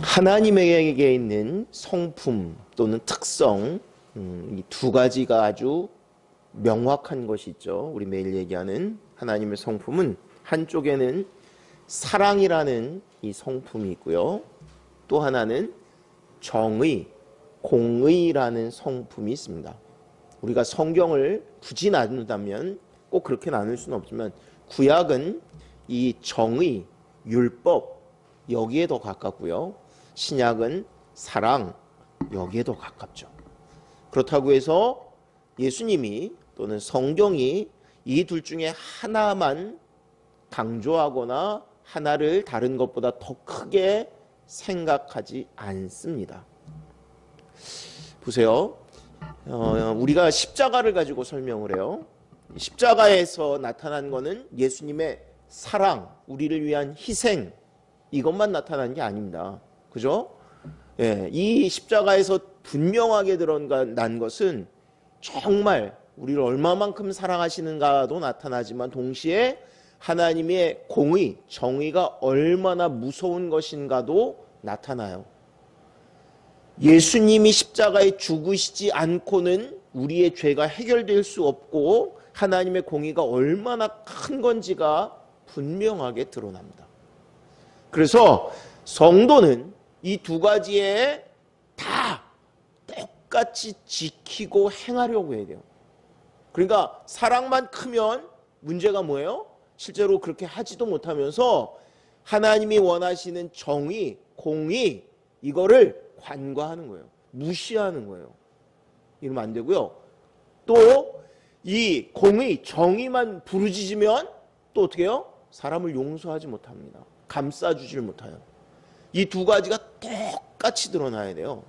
하나님에게 있는 성품 또는 특성, 이 두 가지가 아주 명확한 것이 있죠. 우리 매일 얘기하는 하나님의 성품은 한쪽에는 사랑이라는 이 성품이 있고요. 또 하나는 정의, 공의라는 성품이 있습니다. 우리가 성경을 굳이 나눈다면 꼭 그렇게 나눌 수는 없지만 구약은 이 정의, 율법 여기에 더 가깝고요. 신약은 사랑 여기에 더 가깝죠. 그렇다고 해서 예수님이 또는 성경이 이 둘 중에 하나만 강조하거나 하나를 다른 것보다 더 크게 생각하지 않습니다. 보세요. 우리가 십자가를 가지고 설명을 해요. 십자가에서 나타난 것은 예수님의 사랑, 우리를 위한 희생 이것만 나타난 게 아닙니다. 그죠? 예, 이 십자가에서 분명하게 드러난 것은 정말 우리를 얼마만큼 사랑하시는가도 나타나지만 동시에 하나님의 공의, 정의가 얼마나 무서운 것인가도 나타나요. 예수님이 십자가에 죽으시지 않고는 우리의 죄가 해결될 수 없고 하나님의 공의가 얼마나 큰 건지가 분명하게 드러납니다. 그래서 성도는 이 두 가지에 다 똑같이 지키고 행하려고 해야 돼요. 그러니까 사랑만 크면 문제가 뭐예요? 실제로 그렇게 하지도 못하면서 하나님이 원하시는 정의, 공의 이거를 관과하는 거예요. 무시하는 거예요. 이러면 안 되고요. 또 이 공의, 정의만 부르짖으면 또 어떻게 해요? 사람을 용서하지 못합니다. 감싸주질 못해요. 이 두 가지가 똑같이 드러나야 돼요.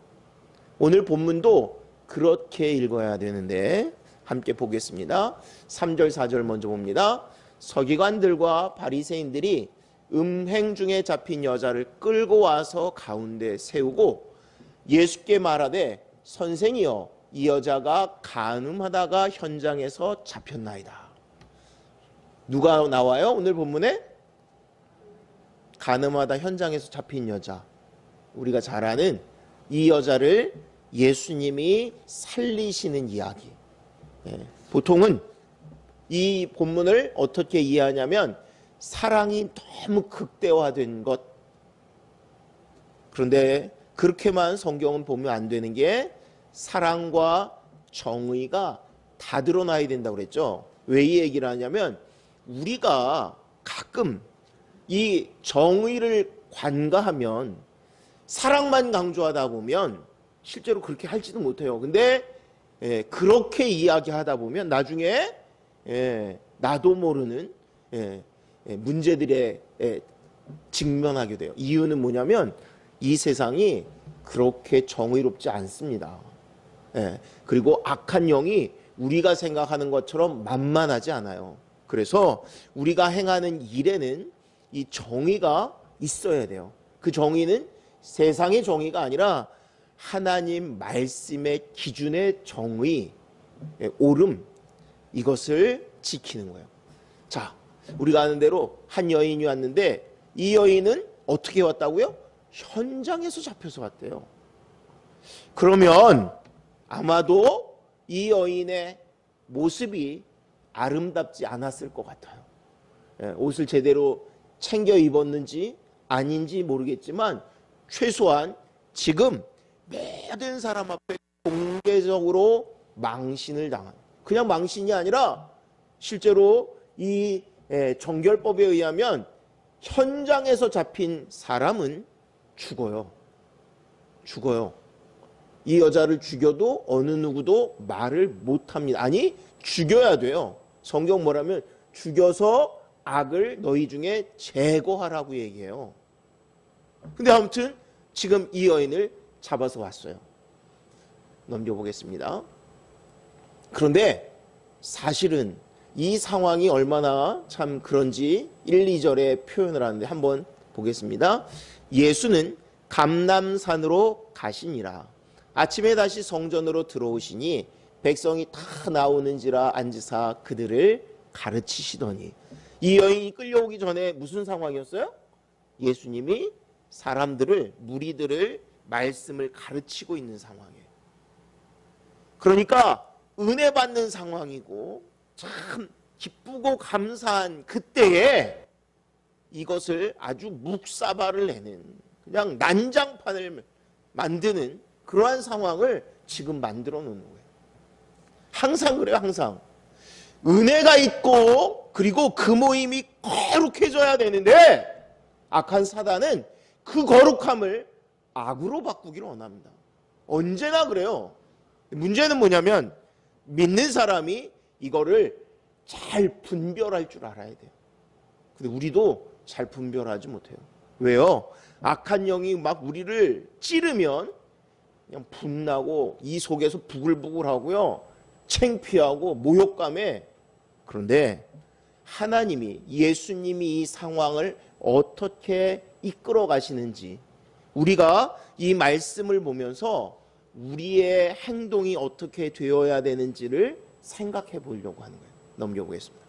오늘 본문도 그렇게 읽어야 되는데 함께 보겠습니다. 3절 4절 먼저 봅니다. 서기관들과 바리새인들이 음행 중에 잡힌 여자를 끌고 와서 가운데 세우고 예수께 말하되 선생이여 이 여자가 간음하다가 현장에서 잡혔나이다. 누가 나와요? 오늘 본문에 간음하다 현장에서 잡힌 여자. 우리가 잘 아는 이 여자를 예수님이 살리시는 이야기. 보통은 이 본문을 어떻게 이해하냐면 사랑이 너무 극대화된 것. 그런데 그렇게만 성경은 보면 안 되는 게 사랑과 정의가 다 드러나야 된다고 그랬죠. 왜 이 얘기를 하냐면 우리가 가끔 이 정의를 관가하면 사랑만 강조하다 보면 실제로 그렇게 할지도 못해요. 근데 그렇게 이야기하다 보면 나중에 나도 모르는 문제들에 직면하게 돼요. 이유는 뭐냐면 이 세상이 그렇게 정의롭지 않습니다. 그리고 악한 영이 우리가 생각하는 것처럼 만만하지 않아요. 그래서 우리가 행하는 일에는 이 정의가 있어야 돼요. 그 정의는 세상의 정의가 아니라 하나님 말씀의 기준의 정의, 옳음 이것을 지키는 거예요. 자, 우리가 아는 대로 한 여인이 왔는데 이 여인은 어떻게 왔다고요? 현장에서 잡혀서 왔대요. 그러면 아마도 이 여인의 모습이 아름답지 않았을 것 같아요. 옷을 제대로 챙겨 입었는지 아닌지 모르겠지만 최소한 지금 모든 사람 앞에 공개적으로 망신을 당한, 그냥 망신이 아니라 실제로 이 정결법에 의하면 현장에서 잡힌 사람은 죽어요. 이 여자를 죽여도 어느 누구도 말을 못합니다. 아니 죽여야 돼요. 성경 뭐라면 죽여서 악을 너희 중에 제거하라고 얘기해요. 근데 아무튼 지금 이 여인을 잡아서 왔어요. 넘겨보겠습니다. 그런데 사실은 이 상황이 얼마나 참 그런지 1, 2절에 표현을 하는데 한번 보겠습니다. 예수는 감람산으로 가시니라. 아침에 다시 성전으로 들어오시니 백성이 다 나오는지라 앉으사 그들을 가르치시더니. 이 여인이 끌려오기 전에 무슨 상황이었어요? 예수님이 사람들을, 무리들을 말씀을 가르치고 있는 상황이에요. 그러니까 은혜 받는 상황이고 참 기쁘고 감사한 그때에 이것을 아주 묵사발을 내는, 그냥 난장판을 만드는 그러한 상황을 지금 만들어 놓는 거예요. 항상 그래요. 항상 은혜가 있고 그리고 그 모임이 거룩해져야 되는데 악한 사단은 그 거룩함을 악으로 바꾸기를 원합니다. 언제나 그래요. 문제는 뭐냐면 믿는 사람이 이거를 잘 분별할 줄 알아야 돼요. 근데 우리도 잘 분별하지 못해요. 왜요? 악한 영이 막 우리를 찌르면 그냥 분나고 이 속에서 부글부글하고요, 창피하고 모욕감에. 그런데 하나님이, 예수님이 이 상황을 어떻게 이끌어 가시는지 우리가 이 말씀을 보면서 우리의 행동이 어떻게 되어야 되는지를 생각해 보려고 하는 거예요. 넘겨보겠습니다.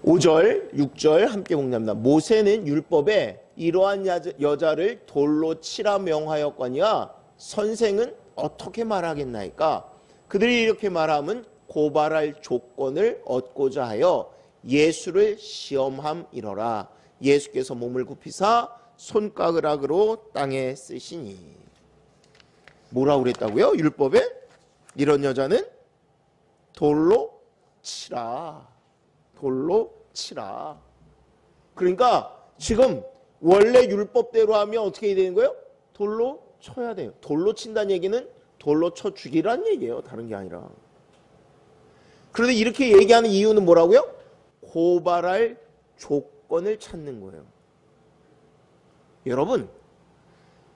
5절, 6절 함께 공부합니다. 모세는 율법에 이러한 여자를 돌로 치라 명하였거니와 선생은 어떻게 말하겠나이까? 그들이 이렇게 말하면 고발할 조건을 얻고자 하여 예수를 시험함이러라. 예수께서 몸을 굽히사 손가락으로 땅에 쓰시니. 뭐라고 그랬다고요? 율법에 이런 여자는 돌로 치라. 돌로 치라. 그러니까 지금 원래 율법대로 하면 어떻게 되는 거예요? 돌로 쳐야 돼요. 돌로 친다는 얘기는 돌로 쳐 죽이라는 얘기예요. 다른 게 아니라. 그런데 이렇게 얘기하는 이유는 뭐라고요? 고발할 조건을 찾는 거예요. 여러분,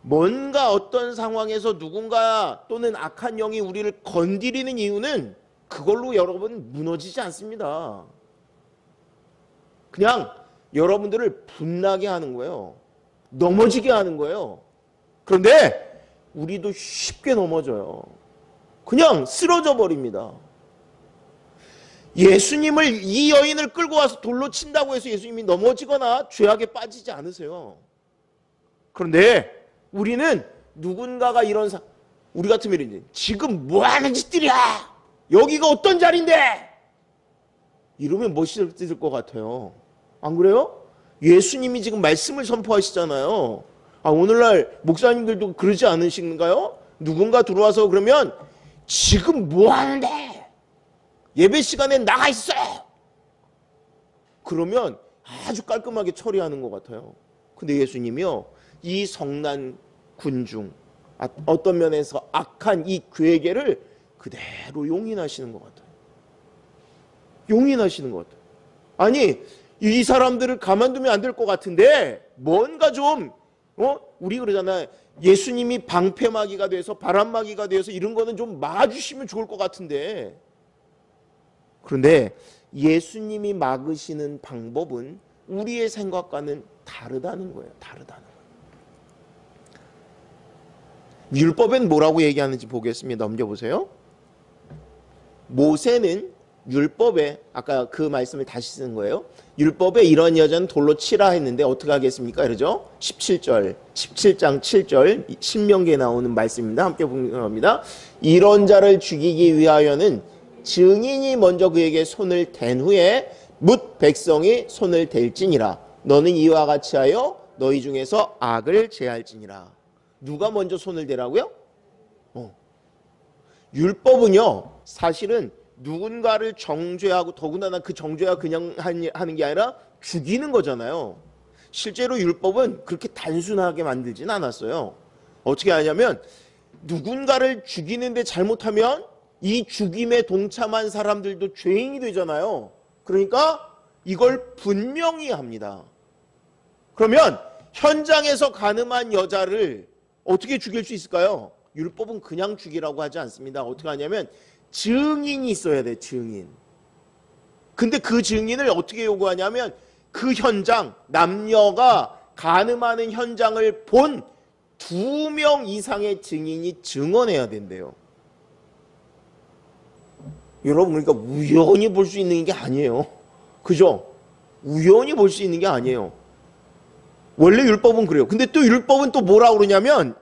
뭔가 어떤 상황에서 누군가 또는 악한 영이 우리를 건드리는 이유는 그걸로 여러분 무너지지 않습니다. 그냥 여러분들을 분나게 하는 거예요. 넘어지게 하는 거예요. 그런데 우리도 쉽게 넘어져요. 그냥 쓰러져 버립니다. 예수님을, 이 여인을 끌고 와서 돌로 친다고 해서 예수님이 넘어지거나 죄악에 빠지지 않으세요. 그런데 우리는 누군가가 우리 같으면 이제 지금 뭐 하는 짓들이야? 여기가 어떤 자리인데? 이러면 멋있을 것 같아요. 안 그래요? 예수님이 지금 말씀을 선포하시잖아요. 오늘날 목사님들도 그러지 않으신가요? 누군가 들어와서 그러면 지금 뭐 하는데? 예배 시간에 나가 있어! 그러면 아주 깔끔하게 처리하는 것 같아요. 근데 예수님이요, 이 성난 군중, 어떤 면에서 악한 이 괴계를 그대로 용인하시는 것 같아요. 용인하시는 것 같아요. 아니, 이 사람들을 가만두면 안 될 것 같은데 뭔가 좀 우리 그러잖아요. 예수님이 방패막이가 돼서 바람막이가 돼서 이런 거는 좀 막아주시면 좋을 것 같은데. 그런데 예수님이 막으시는 방법은 우리의 생각과는 다르다는 거예요. 다르다는 거예요. 율법엔 뭐라고 얘기하는지 보겠습니다. 넘겨보세요. 모세는 율법에, 아까 그 말씀을 다시 쓰는 거예요. 율법에 이런 여자는 돌로 치라 했는데 어떻게 하겠습니까? 그러죠? 17절, 17장 7절 신명기에 나오는 말씀입니다. 함께 봉독합니다. 이런 자를 죽이기 위하여는 증인이 먼저 그에게 손을 댄 후에 뭇 백성이 손을 댈지니라. 너는 이와 같이 하여 너희 중에서 악을 제할지니라. 누가 먼저 손을 대라고요? 율법은요, 사실은 누군가를 정죄하고, 더군다나 그 정죄가 그냥 하는 게 아니라 죽이는 거잖아요. 실제로 율법은 그렇게 단순하게 만들진 않았어요. 어떻게 하냐면 누군가를 죽이는데 잘못하면 이 죽임에 동참한 사람들도 죄인이 되잖아요. 그러니까 이걸 분명히 합니다. 그러면 현장에서 간음한 여자를 어떻게 죽일 수 있을까요? 율법은 그냥 죽이라고 하지 않습니다. 어떻게 하냐면 증인이 있어야 돼, 증인. 근데 그 증인을 어떻게 요구하냐면 그 현장, 남녀가 간음하는 현장을 본 2명 이상의 증인이 증언해야 된대요. 여러분, 그러니까 우연히 볼 수 있는 게 아니에요. 그죠? 우연히 볼 수 있는 게 아니에요. 원래 율법은 그래요. 근데 또 율법은 또 뭐라 그러냐면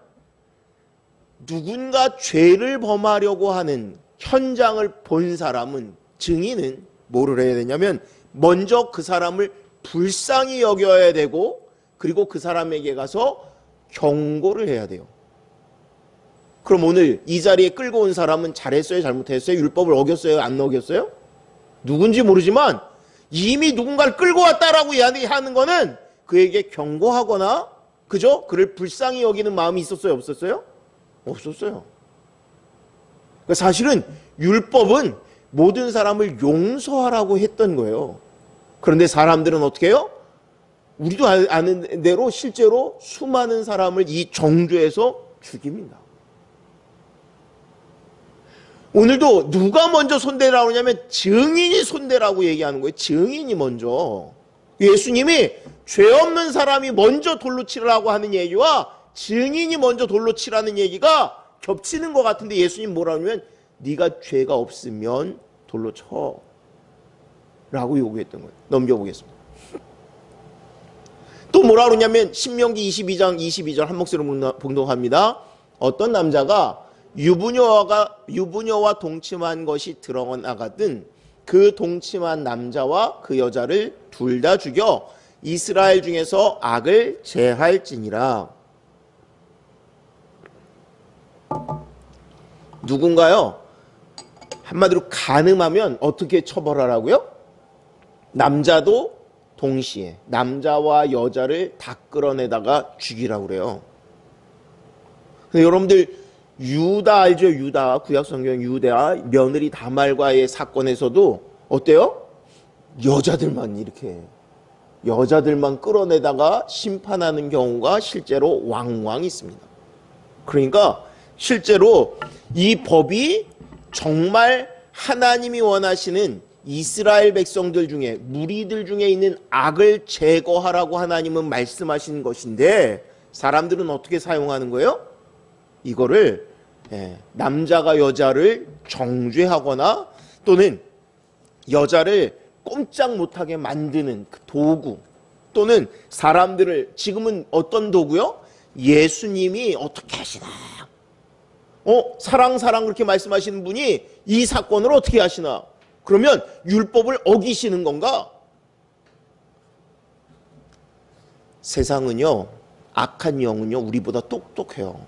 누군가 죄를 범하려고 하는 현장을 본 사람은, 증인은 뭐를 해야 되냐면 먼저 그 사람을 불쌍히 여겨야 되고, 그리고 그 사람에게 가서 경고를 해야 돼요. 그럼 오늘 이 자리에 끌고 온 사람은 잘했어요, 잘못했어요? 율법을 어겼어요, 안 어겼어요? 누군지 모르지만 이미 누군가를 끌고 왔다라고 이야기하는 거는 그에게 경고하거나, 그죠? 그를 불쌍히 여기는 마음이 있었어요, 없었어요? 없었어요. 그러니까 사실은 율법은 모든 사람을 용서하라고 했던 거예요. 그런데 사람들은 어떻게 해요? 우리도 아는 대로 실제로 수많은 사람을 이 정죄에서 죽입니다. 오늘도 누가 먼저 손대라고 하냐면 증인이 손대라고 얘기하는 거예요. 증인이 먼저. 예수님이 죄 없는 사람이 먼저 돌로 치라고 하는 얘기와 증인이 먼저 돌로 치라는 얘기가 겹치는 것 같은데, 예수님 뭐라고 하냐면 네가 죄가 없으면 돌로 쳐 라고 요구했던 거예요. 넘겨보겠습니다. 또 뭐라 그러냐면 신명기 22장 22절 한 목소리로 봉독합니다. 어떤 남자가 유부녀와 동침한 것이 드러나거든 그 동침한 남자와 그 여자를 둘 다 죽여 이스라엘 중에서 악을 제할지니라. 누군가요? 한마디로 간음하면 어떻게 처벌하라고요? 남자도 동시에 남자와 여자를 다 끌어내다가 죽이라고 그래요. 근데 여러분들 유다 알죠? 유다, 구약성경 유다 며느리 다말과의 사건에서도 어때요? 여자들만 끌어내다가 심판하는 경우가 실제로 왕왕 있습니다. 그러니까 실제로 이 법이 정말 하나님이 원하시는 이스라엘 백성들 중에, 무리들 중에 있는 악을 제거하라고 하나님은 말씀하신 것인데, 사람들은 어떻게 사용하는 거예요? 이거를 남자가 여자를 정죄하거나 또는 여자를 꼼짝 못하게 만드는 그 도구, 또는 사람들을, 지금은 어떤 도구요? 예수님이 어떻게 하시나? 사랑 그렇게 말씀하시는 분이 이 사건을 어떻게 하시나? 그러면 율법을 어기시는 건가? 세상은요, 악한 영은요, 우리보다 똑똑해요.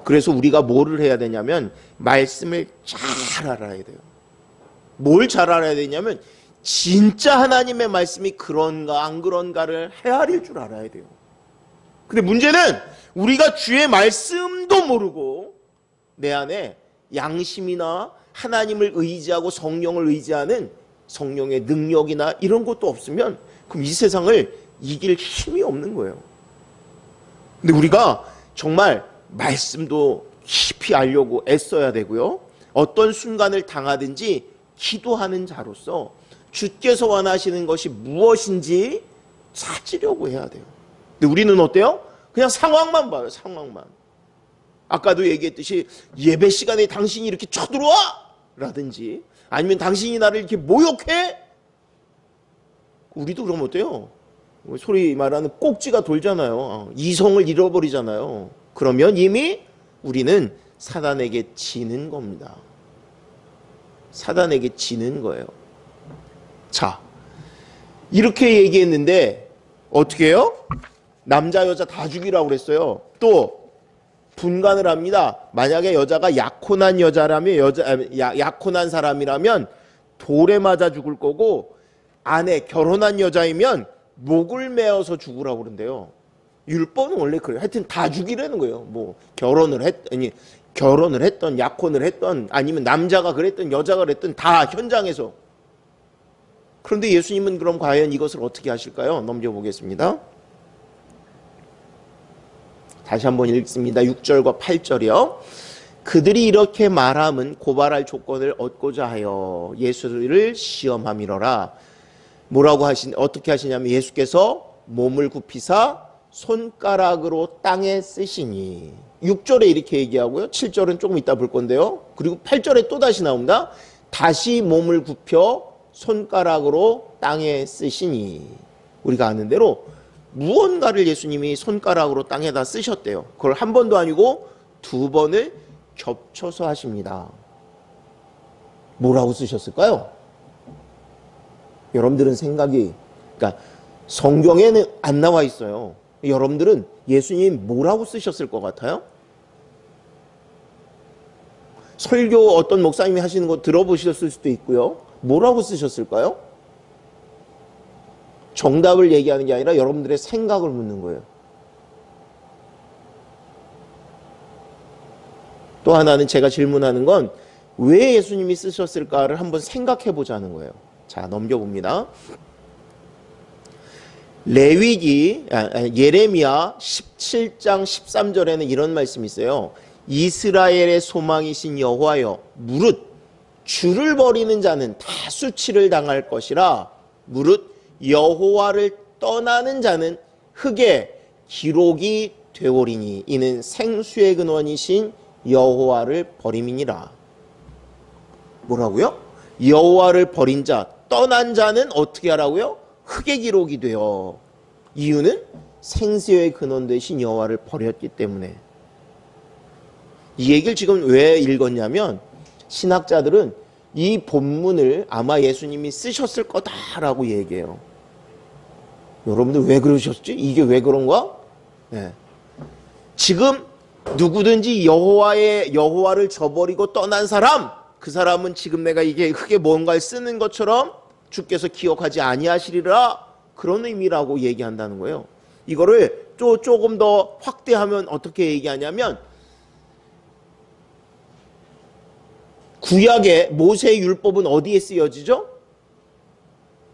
그래서 우리가 뭐를 해야 되냐면 말씀을 잘 알아야 돼요. 뭘 잘 알아야 되냐면 진짜 하나님의 말씀이 그런가 안 그런가를 헤아릴 줄 알아야 돼요. 근데 문제는 우리가 주의 말씀도 모르고 내 안에 양심이나 하나님을 의지하고 성령을 의지하는 성령의 능력이나 이런 것도 없으면 그럼 이 세상을 이길 힘이 없는 거예요. 근데 우리가 정말 말씀도 깊이 알려고 애써야 되고요. 어떤 순간을 당하든지 기도하는 자로서 주께서 원하시는 것이 무엇인지 찾으려고 해야 돼요. 근데 우리는 어때요? 그냥 상황만 봐요. 상황만. 아까도 얘기했듯이 예배 시간에 당신이 이렇게 쳐들어와! 라든지 아니면 당신이 나를 이렇게 모욕해? 우리도 그러면 어때요? 소리 말하는 꼭지가 돌잖아요. 이성을 잃어버리잖아요. 그러면 이미 우리는 사단에게 지는 겁니다. 사단에게 지는 거예요. 자, 이렇게 얘기했는데 어떻게 해요? 남자 여자 다 죽이라고 그랬어요. 또 분간을 합니다. 만약에 여자가 약혼한 여자라면 약혼한 사람이라면 돌에 맞아 죽을 거고, 아내 결혼한 여자이면 목을 메어서 죽으라고 그러는데요. 율법은 원래 그래요. 하여튼 다 죽이라는 거예요. 뭐 결혼을 했던 약혼을 했던 아니면 남자가 그랬던 여자가 그랬던 다 현장에서. 그런데 예수님은 그럼 과연 이것을 어떻게 하실까요? 넘겨보겠습니다. 다시 한번 읽습니다. 6절과 8절이요. 그들이 이렇게 말함은 고발할 조건을 얻고자 하여 예수를 시험함이로라. 뭐라고 어떻게 하시냐면 예수께서 몸을 굽히사 손가락으로 땅에 쓰시니. 6절에 이렇게 얘기하고요. 7절은 조금 이따 볼 건데요. 그리고 8절에 또 다시 나옵니다. 다시 몸을 굽혀 손가락으로 땅에 쓰시니. 우리가 아는 대로 무언가를 예수님이 손가락으로 땅에다 쓰셨대요. 그걸 한 번도 아니고 두 번을 겹쳐서 하십니다. 뭐라고 쓰셨을까요? 여러분들은 생각이, 그러니까 성경에는 안 나와 있어요. 여러분들은 예수님 뭐라고 쓰셨을 것 같아요? 설교 어떤 목사님이 하시는 거 들어보셨을 수도 있고요. 뭐라고 쓰셨을까요? 정답을 얘기하는 게 아니라 여러분들의 생각을 묻는 거예요. 또 하나는 제가 질문하는 건 왜 예수님이 쓰셨을까를 한번 생각해 보자는 거예요. 자, 넘겨봅니다. 예레미야 17장 13절에는 이런 말씀이 있어요. 이스라엘의 소망이신 여호와여, 무릇 주를 버리는 자는 다 수치를 당할 것이라. 무릇 여호와를 떠나는 자는 흙에 기록이 되오리니 이는 생수의 근원이신 여호와를 버림이니라. 뭐라고요? 여호와를 버린 자, 떠난 자는 어떻게 하라고요? 흙에 기록이 되어. 이유는 생수의 근원 되신 여호와를 버렸기 때문에. 이 얘기를 지금 왜 읽었냐면 신학자들은 이 본문을 아마 예수님이 쓰셨을 거다라고 얘기해요. 여러분들 왜 그러셨지? 이게 왜 그런가? 네. 지금 누구든지 여호와를 저버리고 떠난 사람, 그 사람은 지금 내가 이게 흙에 뭔가를 쓰는 것처럼 주께서 기억하지 아니하시리라, 그런 의미라고 얘기한다는 거예요. 이거를 조금 더 확대하면 어떻게 얘기하냐면 구약의 모세의 율법은 어디에 쓰여지죠?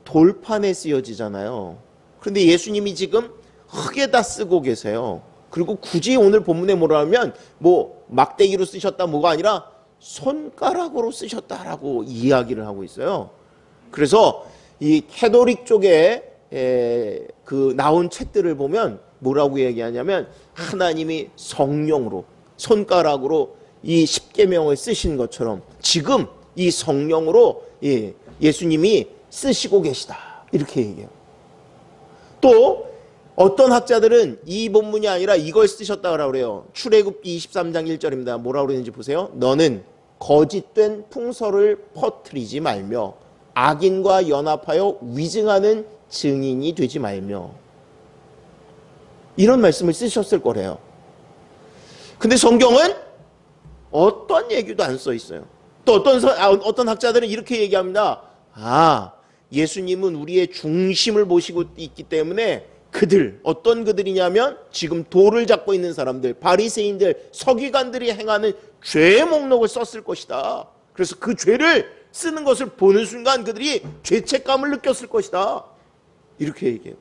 돌판에 쓰여지잖아요. 그런데 예수님이 지금 흙에다 쓰고 계세요. 그리고 굳이 오늘 본문에 뭐라 하면 뭐 막대기로 쓰셨다 뭐가 아니라 손가락으로 쓰셨다라고 이야기를 하고 있어요. 그래서 이 캐도릭 쪽에 그 나온 책들을 보면 뭐라고 얘기하냐면 하나님이 성령으로 손가락으로 이 십계명을 쓰신 것처럼 지금 이 성령으로 예수님이 쓰시고 계시다, 이렇게 얘기해요. 또 어떤 학자들은 이 본문이 아니라 이걸 쓰셨다고 그래요. 출애굽기 23장 1절입니다. 뭐라고 그러는지 보세요. 너는 거짓된 풍설을 퍼뜨리지 말며 악인과 연합하여 위증하는 증인이 되지 말며, 이런 말씀을 쓰셨을 거래요. 근데 성경은 어떤 얘기도 안 써 있어요. 또 어떤 학자들은 이렇게 얘기합니다. 예수님은 우리의 중심을 모시고 있기 때문에 어떤 그들이냐면 지금 돌을 잡고 있는 사람들, 바리새인들, 서기관들이 행하는 죄의 목록을 썼을 것이다. 그래서 그 죄를 쓰는 것을 보는 순간 그들이 죄책감을 느꼈을 것이다, 이렇게 얘기해요.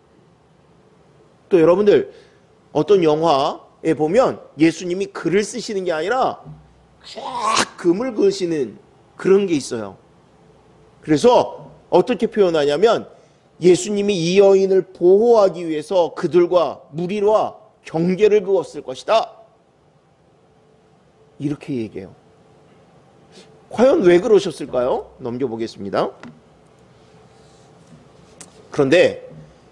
또 여러분들 어떤 영화에 보면 예수님이 글을 쓰시는 게 아니라 쫙 금을 그으시는 그런 게 있어요. 그래서 어떻게 표현하냐면 예수님이 이 여인을 보호하기 위해서 그들과 무리와 경계를 그었을 것이다, 이렇게 얘기해요. 과연 왜 그러셨을까요? 넘겨보겠습니다. 그런데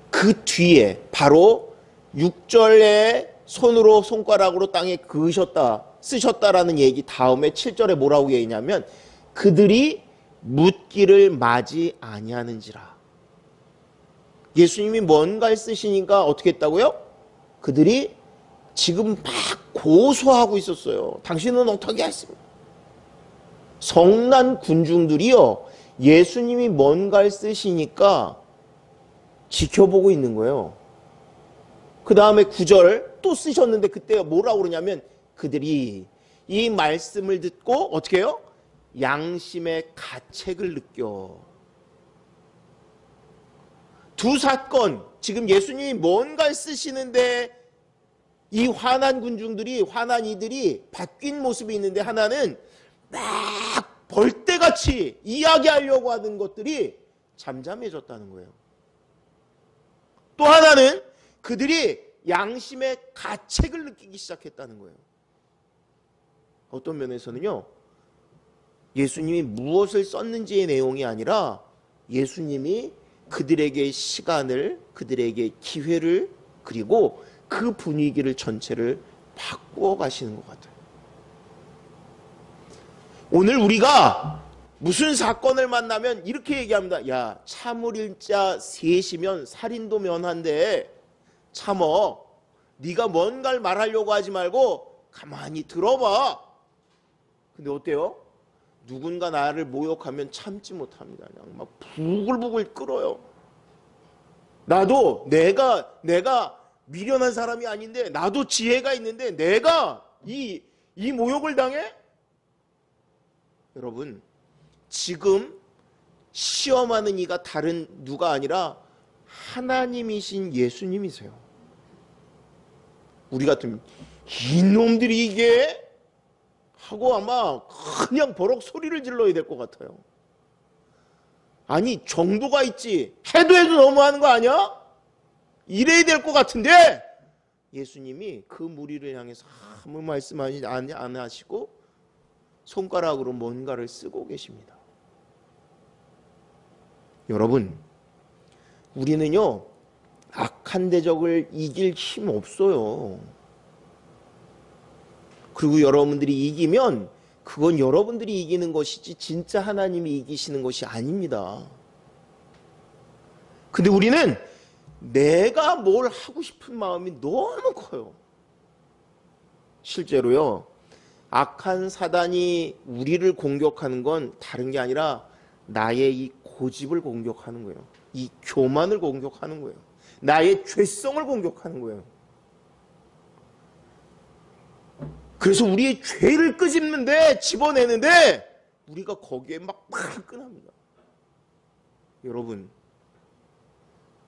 그 뒤에 바로 6절에 손가락으로 땅에 그으셨다, 쓰셨다라는 얘기 다음에 7절에 뭐라고 얘기냐면 그들이 묻기를 마지 아니하는지라. 예수님이 뭔가를 쓰시니까 어떻게 했다고요? 그들이 지금 막 고소하고 있었어요. 당신은 어떻게 했습니까? 성난 군중들이요, 예수님이 뭔가를 쓰시니까 지켜보고 있는 거예요. 그 다음에 9절 또 쓰셨는데 그때 뭐라고 그러냐면 그들이 이 말씀을 듣고 어떻게 해요? 양심의 가책을 느껴. 두 사건, 지금 예수님이 뭔가를 쓰시는데 이 화난 군중들이, 화난 이들이 바뀐 모습이 있는데, 하나는 막 벌떼같이 이야기하려고 하는 것들이 잠잠해졌다는 거예요. 또 하나는 그들이 양심의 가책을 느끼기 시작했다는 거예요. 어떤 면에서는요, 예수님이 무엇을 썼는지의 내용이 아니라 예수님이 그들에게 시간을, 그들에게 기회를 그리고 그 분위기를 전체를 바꾸어 가시는 것 같아요. 오늘 우리가 무슨 사건을 만나면 이렇게 얘기합니다. 야, 참을일자 셋이면 살인도 면한데 참어. 네가 뭔가를 말하려고 하지 말고 가만히 들어봐. 근데 어때요? 누군가 나를 모욕하면 참지 못합니다. 그냥 막 부글부글 끓어요. 나도 내가 미련한 사람이 아닌데, 나도 지혜가 있는데 내가 이 모욕을 당해? 여러분, 지금 시험하는 이가 다른 누가 아니라 하나님이신 예수님이세요. 우리 같으면 이놈들이 이게 하고 아마 그냥 버럭 소리를 질러야 될 것 같아요. 아니, 정도가 있지. 해도 너무하는 거 아니야? 이래야 될 것 같은데 예수님이 그 무리를 향해서 아무 말씀 안 하시고 손가락으로 뭔가를 쓰고 계십니다. 여러분, 우리는요, 악한 대적을 이길 힘 없어요. 그리고 여러분들이 이기면 그건 여러분들이 이기는 것이지 진짜 하나님이 이기시는 것이 아닙니다. 근데 우리는 내가 뭘 하고 싶은 마음이 너무 커요. 실제로요, 악한 사단이 우리를 공격하는 건 다른 게 아니라 나의 이 고집을 공격하는 거예요. 이 교만을 공격하는 거예요. 나의 죄성을 공격하는 거예요. 그래서 우리의 죄를 끄집는데, 집어내는데 우리가 거기에 막 화끈합니다. 여러분,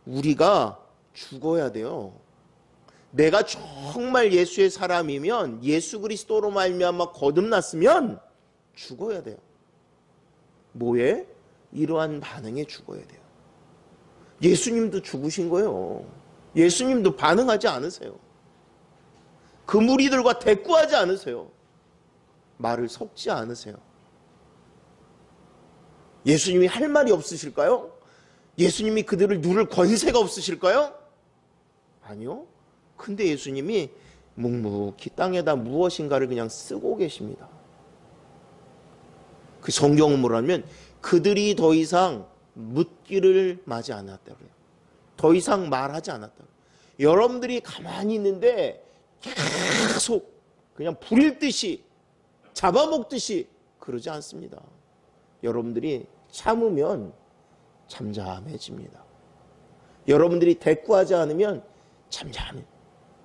우리가 죽어야 돼요. 내가 정말 예수의 사람이면, 예수 그리스도로 말미암아 거듭났으면 죽어야 돼요. 뭐에? 이러한 반응에 죽어야 돼요. 예수님도 죽으신 거예요. 예수님도 반응하지 않으세요. 그 무리들과 대꾸하지 않으세요. 말을 섞지 않으세요. 예수님이 할 말이 없으실까요? 예수님이 그들을 누를 권세가 없으실까요? 아니요. 근데 예수님이 묵묵히 땅에다 무엇인가를 그냥 쓰고 계십니다. 그 성경은 뭐라면 그들이 더 이상 묻기를 마지 않았다고 해요. 더 이상 말하지 않았다고. 여러분들이 가만히 있는데 계속 그냥 부릴 듯이 잡아먹듯이 그러지 않습니다. 여러분들이 참으면 잠잠해집니다. 여러분들이 대꾸하지 않으면 잠잠해.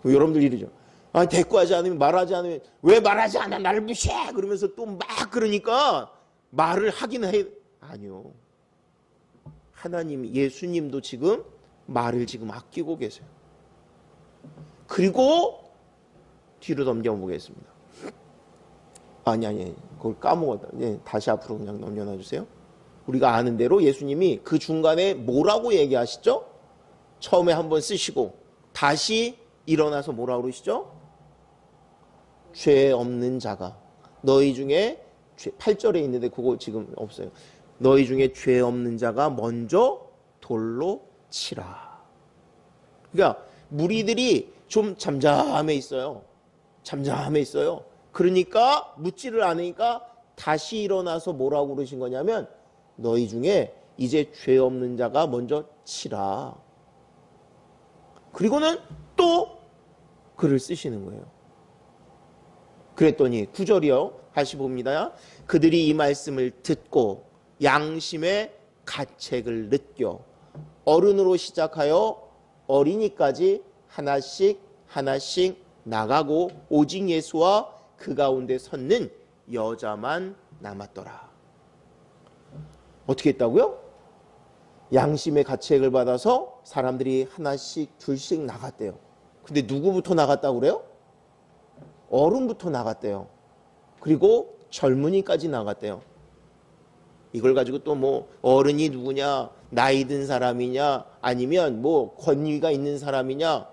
여러분들 이러죠. 아, 대꾸하지 않으면, 말하지 않으면, 왜 말하지 않아? 나를 무시해! 그러면서 또 막 그러니까 말을 하긴 해. 아니요. 하나님, 예수님도 지금 말을 지금 아끼고 계세요. 그리고 뒤로 넘겨보겠습니다. 아니, 그걸 까먹었다. 네, 다시 앞으로 그냥 넘겨놔주세요. 우리가 아는 대로 예수님이 그 중간에 뭐라고 얘기하시죠? 처음에 한번 쓰시고 다시 일어나서 뭐라고 그러시죠? 죄 없는 자가 너희 중에 8절에 있는데 그거 지금 없어요. 너희 중에 죄 없는 자가 먼저 돌로 치라. 그러니까 무리들이 좀 잠잠해 있어요. 잠잠해 있어요. 그러니까 묻지를 않으니까 다시 일어나서 뭐라고 그러신 거냐면 너희 중에 이제 죄 없는 자가 먼저 치라. 그리고는 또 글을 쓰시는 거예요. 그랬더니 9절이요. 다시 봅니다. 그들이 이 말씀을 듣고 양심의 가책을 느껴 어른으로 시작하여 어린이까지 하나씩 나가고 오직 예수와 그 가운데 섰는 여자만 남았더라. 어떻게 했다고요? 양심의 가책을 받아서 사람들이 하나씩 둘씩 나갔대요. 근데 누구부터 나갔다고 그래요? 어른부터 나갔대요. 그리고 젊은이까지 나갔대요. 이걸 가지고 또 뭐 어른이 누구냐, 나이 든 사람이냐, 아니면 뭐 권위가 있는 사람이냐.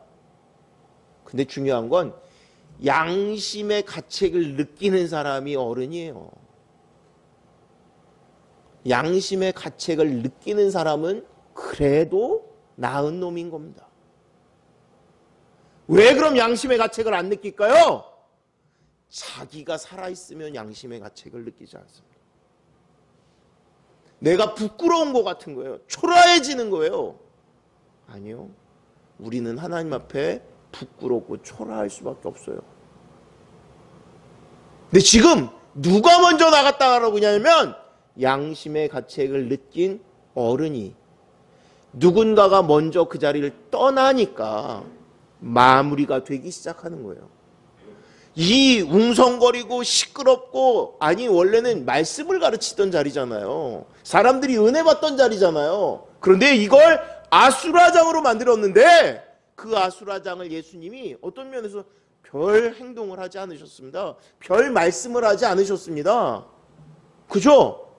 근데 중요한 건 양심의 가책을 느끼는 사람이 어른이에요. 양심의 가책을 느끼는 사람은 그래도 나은 놈인 겁니다. 왜 그럼 양심의 가책을 안 느낄까요? 자기가 살아있으면 양심의 가책을 느끼지 않습니다. 내가 부끄러운 것 같은 거예요. 초라해지는 거예요. 아니요. 우리는 하나님 앞에 부끄럽고 초라할 수밖에 없어요. 근데 지금 누가 먼저 나갔다고 그러냐면 양심의 가책을 느낀 어른이 누군가가 먼저 그 자리를 떠나니까 마무리가 되기 시작하는 거예요. 이 웅성거리고 시끄럽고, 아니 원래는 말씀을 가르치던 자리잖아요. 사람들이 은혜 받던 자리잖아요. 그런데 이걸 아수라장으로 만들었는데 그 아수라장을 예수님이 어떤 면에서 별 행동을 하지 않으셨습니다. 별 말씀을 하지 않으셨습니다. 그죠?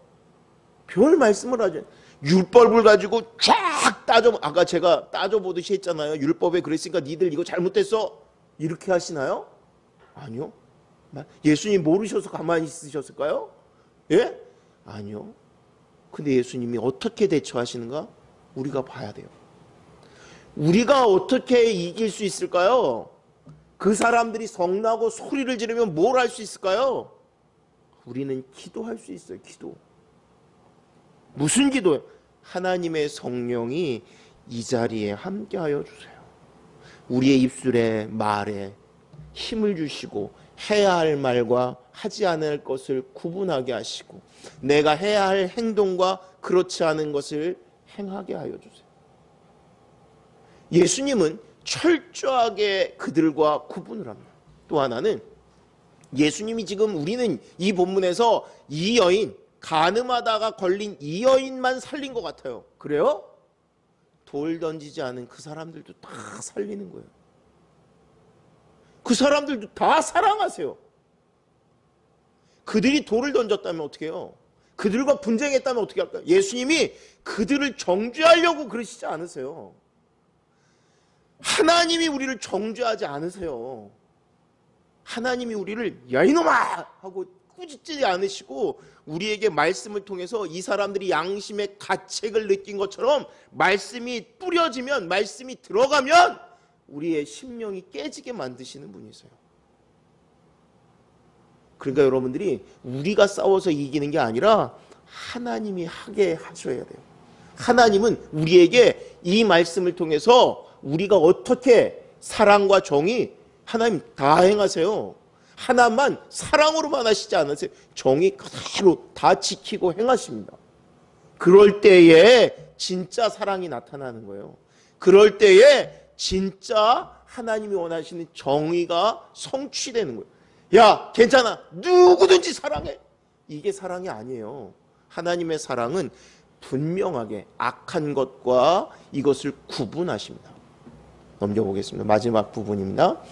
별 말씀을 하지. 율법을 가지고 쫙 아까 제가 따져보듯이 했잖아요. 율법에 그랬으니까 니들 이거 잘못됐어. 이렇게 하시나요? 아니요. 예수님 모르셔서 가만히 있으셨을까요? 예? 아니요. 근데 예수님이 어떻게 대처하시는가? 우리가 봐야 돼요. 우리가 어떻게 이길 수 있을까요? 그 사람들이 성나고 소리를 지르면 뭘 할 수 있을까요? 우리는 기도할 수 있어요. 기도. 무슨 기도예요? 하나님의 성령이 이 자리에 함께하여 주세요. 우리의 입술에 말에 힘을 주시고 해야 할 말과 하지 않을 것을 구분하게 하시고 내가 해야 할 행동과 그렇지 않은 것을 행하게 하여 주세요. 예수님은 철저하게 그들과 구분을 합니다. 또 하나는 예수님이 지금 우리는 이 본문에서 이 여인, 간음하다가 걸린 이 여인만 살린 것 같아요. 그래요? 돌 던지지 않은 그 사람들도 다 살리는 거예요. 그 사람들도 다 사랑하세요. 그들이 돌을 던졌다면 어떻게 해요? 그들과 분쟁했다면 어떻게 할까요? 예수님이 그들을 정죄하려고 그러시지 않으세요. 하나님이 우리를 정죄하지 않으세요. 하나님이 우리를 야 이놈아 하고 꾸짖지 않으시고 우리에게 말씀을 통해서 이 사람들이 양심의 가책을 느낀 것처럼 말씀이 뿌려지면, 말씀이 들어가면 우리의 심령이 깨지게 만드시는 분이세요. 그러니까 여러분들이 우리가 싸워서 이기는 게 아니라 하나님이 하게 하셔야 돼요. 하나님은 우리에게 이 말씀을 통해서 우리가 어떻게 사랑과 정의, 하나님 다 행하세요. 하나만 사랑으로만 하시지 않으세요. 정의 그대로 다 지키고 행하십니다. 그럴 때에 진짜 사랑이 나타나는 거예요. 그럴 때에 진짜 하나님이 원하시는 정의가 성취되는 거예요. 야, 괜찮아. 누구든지 사랑해. 이게 사랑이 아니에요. 하나님의 사랑은 분명하게 악한 것과 이것을 구분하십니다. 넘겨보겠습니다. 마지막 부분입니다.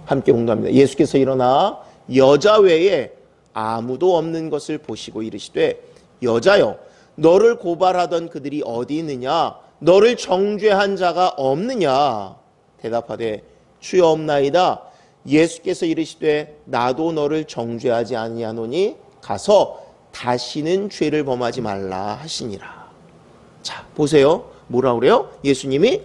함께 공부합니다. 예수께서 일어나 여자 외에 아무도 없는 것을 보시고 이르시되 여자여 너를 고발하던 그들이 어디 있느냐? 너를 정죄한 자가 없느냐? 대답하되 주여 없나이다. 예수께서 이르시되 나도 너를 정죄하지 아니하노니 가서 다시는 죄를 범하지 말라 하시니라. 자, 보세요. 뭐라 그래요? 예수님이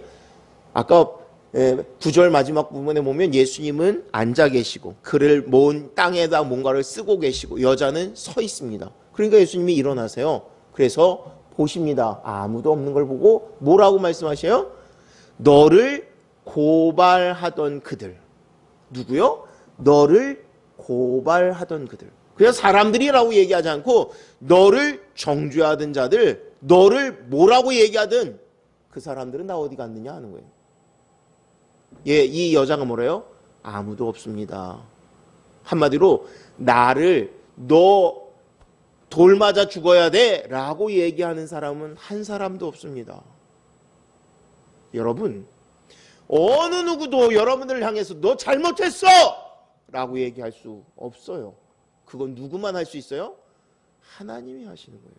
아까 9절 마지막 부분에 보면 예수님은 앉아 계시고 그를 모은 땅에다 뭔가를 쓰고 계시고 여자는 서 있습니다. 그러니까 예수님이 일어나세요. 그래서 보십니다. 아무도 없는 걸 보고 뭐라고 말씀하셔요? 너를 고발하던 그들. 누구요? 너를 고발하던 그들. 그래서 사람들이라고 얘기하지 않고 너를 정죄하던 자들, 너를 뭐라고 얘기하든 그 사람들은 나 어디 갔느냐 하는 거예요. 예, 이 여자가 뭐래요? 아무도 없습니다. 한마디로 나를 너 돌 맞아 죽어야 돼 라고 얘기하는 사람은 한 사람도 없습니다. 여러분, 어느 누구도 여러분들을 향해서 너 잘못했어 라고 얘기할 수 없어요. 그건 누구만 할 수 있어요? 하나님이 하시는 거예요.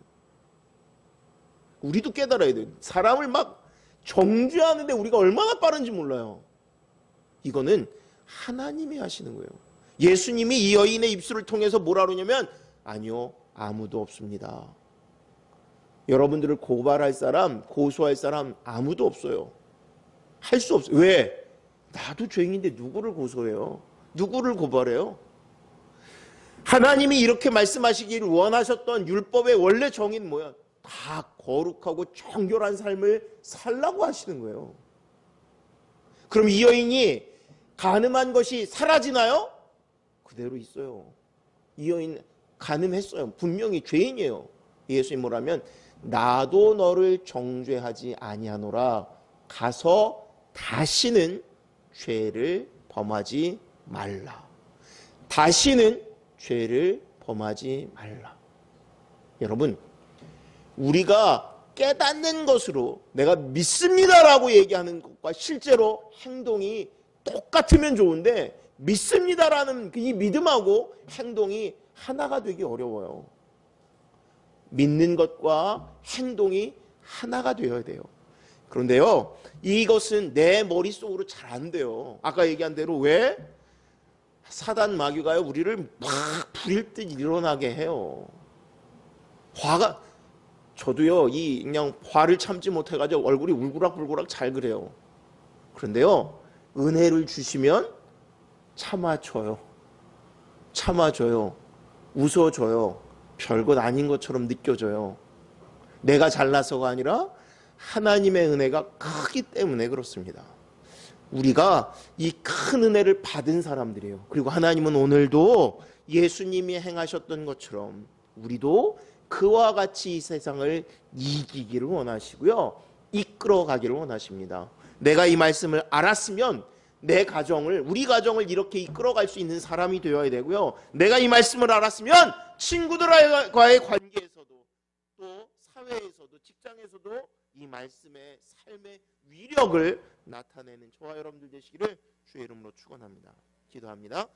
우리도 깨달아야 돼요. 사람을 막 정죄하는데 우리가 얼마나 빠른지 몰라요. 이거는 하나님이 하시는 거예요. 예수님이 이 여인의 입술을 통해서 뭐라 그러냐면 아니요, 아무도 없습니다. 여러분들을 고발할 사람, 고소할 사람 아무도 없어요. 할 수 없어요. 왜? 나도 죄인인데 누구를 고소해요? 누구를 고발해요? 하나님이 이렇게 말씀하시기를 원하셨던 율법의 원래 정의는 뭐야? 다 거룩하고 정결한 삶을 살라고 하시는 거예요. 그럼 이 여인이 간음한 것이 사라지나요? 그대로 있어요. 이 여인 간음했어요. 분명히 죄인이에요. 예수님 뭐라면 나도 너를 정죄하지 아니하노라. 가서 다시는 죄를 범하지 말라. 다시는 죄를 범하지 말라. 여러분, 우리가 깨닫는 것으로 내가 믿습니다라고 얘기하는 것과 실제로 행동이 똑같으면 좋은데 믿습니다라는 이 믿음하고 행동이 하나가 되기 어려워요. 믿는 것과 행동이 하나가 되어야 돼요. 그런데요, 이것은 내 머릿속으로 잘 안 돼요. 아까 얘기한 대로 왜? 사단 마귀가요, 우리를 막 부릴 듯 일어나게 해요. 화가, 저도요, 그냥 화를 참지 못해가지고 얼굴이 울그락불그락 잘 그래요. 그런데요, 은혜를 주시면 참아줘요. 참아줘요. 웃어줘요. 별것 아닌 것처럼 느껴져요. 내가 잘나서가 아니라 하나님의 은혜가 크기 때문에 그렇습니다. 우리가 이 큰 은혜를 받은 사람들이에요. 그리고 하나님은 오늘도 예수님이 행하셨던 것처럼 우리도 그와 같이 이 세상을 이기기를 원하시고요, 이끌어가기를 원하십니다. 내가 이 말씀을 알았으면 내 가정을, 우리 가정을 이렇게 이끌어갈 수 있는 사람이 되어야 되고요, 내가 이 말씀을 알았으면 친구들과의 관계에서도 또 사회에서도 직장에서도 이 말씀의 삶의 위력을 나타내는 저와 여러분들 되시기를 주의 이름으로 축원합니다. 기도합니다.